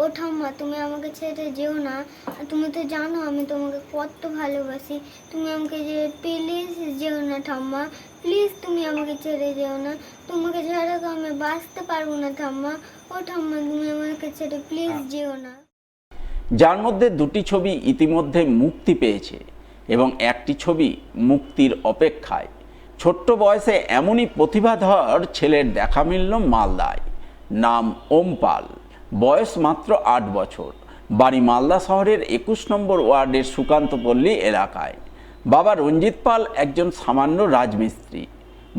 ও ঠাম্মা, তুমি আমাকে ছেড়ে যেও না। তুমি তো জানো আমি তোমাকে কত ভালোবাসি। তুমি আমাকে যে প্লিজ যেও না ঠাম্মা, প্লিজ তুমি আমাকে ছেড়ে যেও না। তোমাকে ছাড়া তো আমি বাঁচতে পারবো না ঠাম্মা। ও ঠাম্মা, তুমি আমাকে ছেড়ে প্লিজ যেও না। যার মধ্যে দুটি ছবি ইতিমধ্যে মুক্তি পেয়েছে এবং একটি ছবি মুক্তির অপেক্ষায়। ছোট্ট বয়সে এমনই প্রতিভাধর ছেলের দেখা মিলল মালদায়। নাম ওম পাল, বয়স মাত্র ৮ বছর, বাড়ি মালদা শহরের ২১ নম্বর ওয়ার্ডের সুকান্তপল্লী এলাকায়। বাবা রঞ্জিত পাল একজন সামান্য রাজমিস্ত্রি,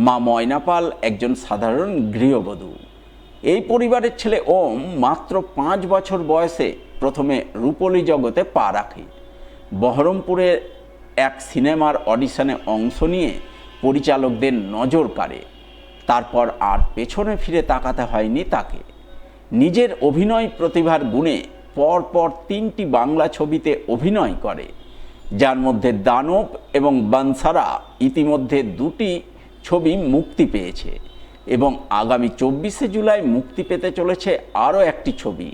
মা ময়না পাল একজন সাধারণ গৃহবধূ। এই পরিবারের ছেলে ওম মাত্র ৫ বছর বয়সে প্রথমে রূপলী জগতে পা রাখে। বহরমপুরের এক সিনেমার অডিশনে অংশ নিয়ে পরিচালকদের নজর কাড়ে। তারপর আর পেছনে ফিরে তাকাতে হয়নি তাকে। নিজের অভিনয় প্রতিভার গুণে পরপর ৩টি বাংলা ছবিতে অভিনয় করে, যার মধ্যে দানব এবং বানসারা ইতিমধ্যে ২টি ছবি মুক্তি পেয়েছে এবং আগামী ২৪শে জুলাই মুক্তি পেতে চলেছে আরও একটি ছবি,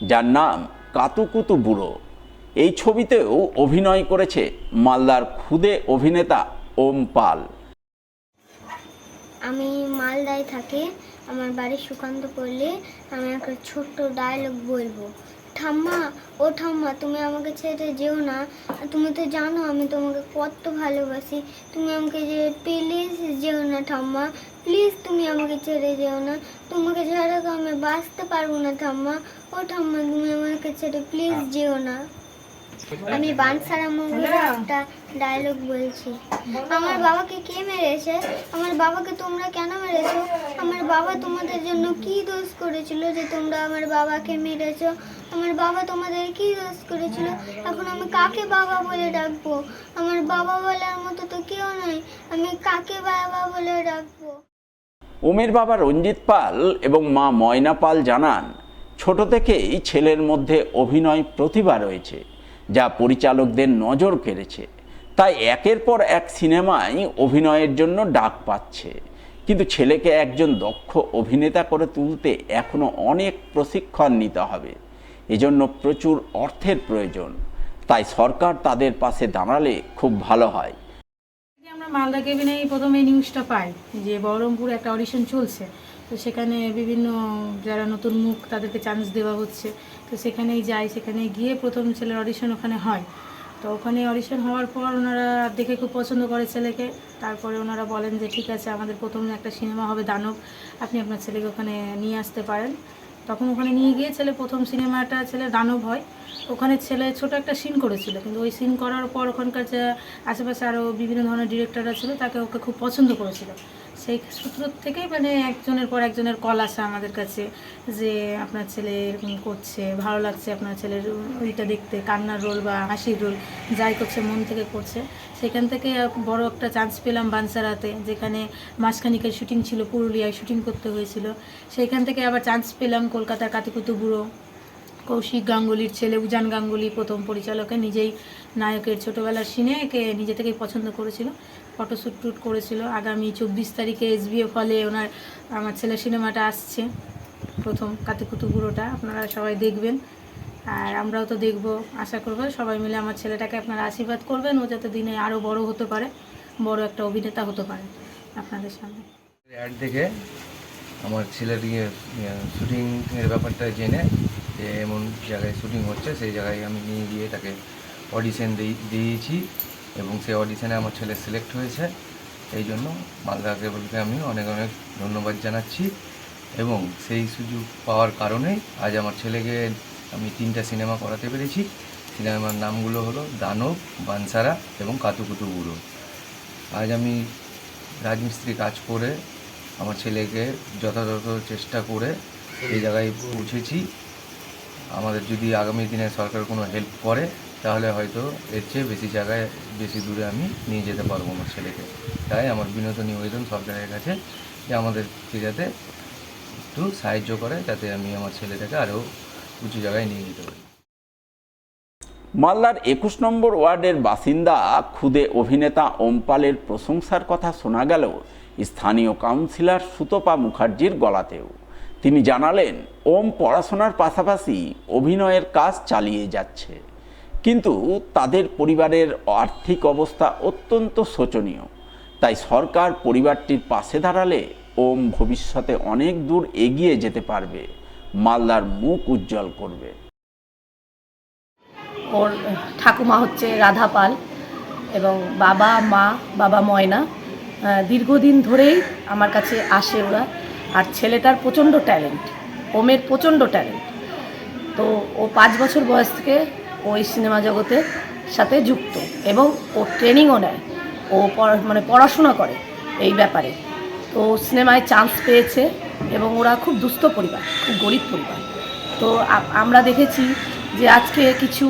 যার নাম কাতুকুতু বুড়ো। এই ছবিতেও অভিনয় করেছে মালদার খুদে অভিনেতা ওম পাল। আমি মালদায় থাকি, আমার বাড়ি সুকান্তপল্লী। আমি একটা ছোট্ট ডায়লগ বলবো। ঠাম্মা, ও ঠাম্মা, তুমি আমাকে ছেড়ে যেও না। তুমি তো জানো আমি তোমাকে কত ভালোবাসি। তুমি আমাকে যে প্লিজ যেও না ঠাম্মা, প্লিজ তুমি আমাকে ছেড়ে যেও না। তোমাকে ছাড়া তো আমি বাঁচতে পারবো না ঠাম্মা। ও ঠাম্মা, তুমি আমাকে ছেড়ে প্লিজ যেও না। আমি বানসারা মুভির একটা ডায়লগ বলছি। আমার বাবাকে কে মেরেছে? আমার বাবাকে তোমরা কেন মেরেছো? আমার বাবা তোমাদের জন্য কি দোষ করেছিল যে তোমরা আমার বাবাকে মেরেছো? আমার বাবা তোমাদের কি দোষ করেছিল? এখন আমি কাকে বাবা বলে ডাকবো? আমার বাবা বলার মতো তো কেউ নাই, আমি কাকে বাবা বলে ডাকবো? ওমের বাবা রঞ্জিত পাল এবং মা ময়না পাল জানান, ছোট থেকেই ছেলের মধ্যে অভিনয় প্রতিভা রয়েছে, যা পরিচালকদের নজর কেড়েছে। তাই একের পর এক সিনেমায় অভিনয়ের জন্য ডাক পাচ্ছে। কিন্তু ছেলেকে একজন দক্ষ অভিনেতা করে তুলতে এখনও অনেক প্রশিক্ষণ নিতে হবে। এজন্য প্রচুর অর্থের প্রয়োজন। তাই সরকার তাদের পাশে দাঁড়ালে খুব ভালো হয়। আমরা মালদা কেবিনে প্রথমে নিউজটা পাই যে বহরমপুরে একটা অডিশন চলছে, তো সেখানে বিভিন্ন যারা নতুন মুখ তাদেরকে চান্স দেওয়া হচ্ছে। তো সেখানেই যাই, সেখানে গিয়ে প্রথম ছেলের অডিশন ওখানে হয়। তো ওখানে অডিশন হওয়ার পর ওনারা দেখে খুব পছন্দ করে ছেলেকে। তারপরে ওনারা বলেন যে ঠিক আছে, আমাদের প্রথম একটা সিনেমা হবে দানব, আপনি আপনার ছেলেকে ওখানে নিয়ে আসতে পারেন। তখন ওখানে নিয়ে গিয়ে ছেলে প্রথম সিনেমাটা ছেলে দানব হয়। ওখানে ছেলে ছোট একটা সিন করেছিল, কিন্তু ওই সিন করার পর ওখানকার যে আশেপাশে আরও বিভিন্ন ধরনের ডিরেক্টররা ছিল তাকে ওকে খুব পছন্দ করেছিল। সেই সূত্র থেকেই মানে একজনের পর একজনের কল আসা আমাদের কাছে যে আপনার ছেলে এরকম করছে, ভালো লাগছে আপনার ছেলের ওইটা দেখতে, কান্নার রোল বা হাসির রোল যাই করছে মন থেকে করছে। সেখান থেকে বড় একটা চান্স পেলাম বানসারাতে, যেখানে মাসখানিকের শুটিং ছিল, পুরুলিয়ায় শুটিং করতে হয়েছিল। সেইখান থেকে আবার চান্স পেলাম কলকাতার কাতুকুতু বুড়ো। কৌশিক গাঙ্গুলির ছেলে উজান গাঙ্গুলি প্রথম পরিচালকে নিজেই নায়কের ছোটোবেলার সিনে একে নিজে থেকেই পছন্দ করেছিল, ফটোশ্যুট টুট করেছিল। আগামী ২৪ তারিখে SBF হলে ওনার আমার ছেলের সিনেমাটা আসছে, প্রথম কাতুকুতু বুড়োটা। আপনারা সবাই দেখবেন আর আমরাও তো দেখব। আশা করবো সবাই মিলে আমার ছেলেটাকে আপনারা আশীর্বাদ করবেন, ও যাতে দিনে আরও বড় হতে পারে, বড় একটা অভিনেতা হতে পারে আপনাদের সামনে। অ্যাড দেখে আমার ছেলের শুটিংয়ের ব্যাপারটা জেনে যে এমন জায়গায় শুটিং হচ্ছে, সেই জায়গায় আমি নিয়ে গিয়ে তাকে অডিশন দিয়েছি এবং সেই অডিশনে আমার ছেলে সিলেক্ট হয়েছে। এই জন্য মালদা কেবলকে আমি অনেক অনেক ধন্যবাদ জানাচ্ছি এবং সেই সুযোগ পাওয়ার কারণেই আজ আমার ছেলেকে আমি 3টা সিনেমা করাতে পেরেছি। সিনেমার নামগুলো হলো দানব, বানসারা এবং কাতুকুতু বুড়ো। আজ আমি রাজমিস্ত্রি কাজ করে আমার ছেলেকে যথাযথ চেষ্টা করে এই জায়গায় পৌঁছেছি। আমাদের যদি আগামী দিনে সরকার কোনো হেল্প করে তাহলে হয়তো এর চেয়ে বেশি জায়গায়, বেশি দূরে আমি নিয়ে যেতে পারবো আমার ছেলেকে। তাই আমার বিনীত নিবেদন সরকারের কাছে যে আমাদেরকে যাতে একটু সাহায্য করে, যাতে আমি আমার ছেলেটাকে আরও উঁচু জায়গায় নিয়ে যেতে পারি। মালদার ২১ নম্বর ওয়ার্ডের বাসিন্দা খুদে অভিনেতা ওম পালের প্রশংসার কথা শোনা গেল স্থানীয় কাউন্সিলর সুতপা মুখার্জির গলাতেও। তিনি জানালেন ওম পড়াশোনার পাশাপাশি অভিনয়ের কাজ চালিয়ে যাচ্ছে, কিন্তু তাদের পরিবারের আর্থিক অবস্থা অত্যন্ত শোচনীয়। তাই সরকার পরিবারটির পাশে দাঁড়ালে ওম ভবিষ্যতে অনেক দূর এগিয়ে যেতে পারবে, মালদার মুখ উজ্জ্বল করবে। ওর ঠাকুমা হচ্ছে রাধা পাল এবং বাবা ময়না। দীর্ঘদিন ধরেই আমার কাছে আসে ওরা। আর ছেলেটার প্রচণ্ড ট্যালেন্ট, ওমের প্রচণ্ড ট্যালেন্ট। তো ও 5 বছর বয়স থেকে ওই সিনেমা জগতের সাথে যুক্ত এবং ও ট্রেনিংও নেয়। ও পড়াশোনা করে এই ব্যাপারে। তো সিনেমায় চান্স পেয়েছে এবং ওরা খুব দুস্থ পরিবার, খুব গরিব পরিবার। তো আমরা দেখেছি যে আজকে কিছু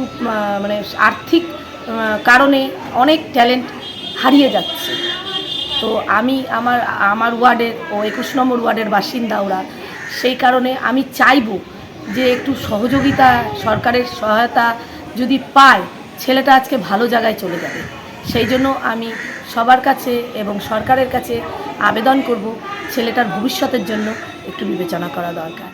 আর্থিক কারণে অনেক ট্যালেন্ট হারিয়ে যাচ্ছে। তো আমি আমার ওয়ার্ডের, ও 21 নম্বর ওয়ার্ডের বাসিন্দা ওরা, সেই কারণে আমি চাইবো যে একটু সহযোগিতা, সরকারের সহায়তা যদি পায়, ছেলেটা আজকে ভালো জায়গায় চলে যাবে। সেই জন্য আমি সবার কাছে এবং সরকারের কাছে আবেদন করব, ছেলেটার ভবিষ্যতের জন্য একটু বিবেচনা করা দরকার।